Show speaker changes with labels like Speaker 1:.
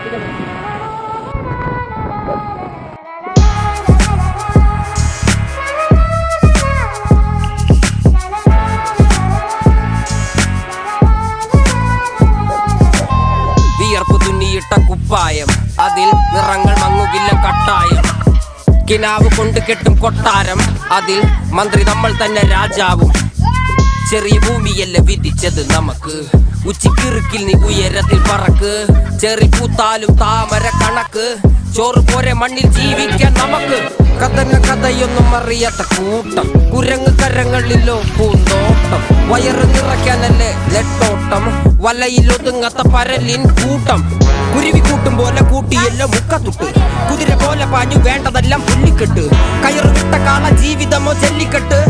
Speaker 1: വിയർപ്പ് തുന്നിയിട്ട കുപ്പായം, അതിൽ നിറങ്ങൾ മങ്ങുകില്ല കട്ടായം. കിനാവ് കൊണ്ട് കെട്ടും കൊട്ടാരം, അതിൽ മന്ത്രി നമ്മൾ തന്നെ രാജാവും. ചെറിയ ഭൂമിയല്ല വിധിച്ചത് നമുക്ക്, ഉച്ചിക്കിറുക്കിൽ നീ ഉയരത്തിൽ പറക്ക്. ചെറി പൂത്താലും താമര കണക്ക്, ചോറ് പോരെ മണ്ണിൽ ജീവിക്കാൻ നമുക്ക്. കഥയൊന്നും അറിയാത്ത കൂട്ടം, കുരങ്ങ് കരങ്ങളിലോ പൂന്തോട്ടം. വയറ് നിറയ്ക്കാനല്ലേ നെട്ടോട്ടം, വലയിൽ ഒതുങ്ങാത്ത പരലിൻ കൂട്ടം. കുരുവി കൂട്ടും പോലെ കൂട്ടിയല്ലോ മുക്കത്തുട്ട്, കുതിര പോലെ പാഞ്ഞു വേണ്ടതെല്ലാം പുല്ലിക്കെട്ട്. കയറ് വിട്ട കാള ജീവിതമോ ജല്ലിക്കെട്ട്.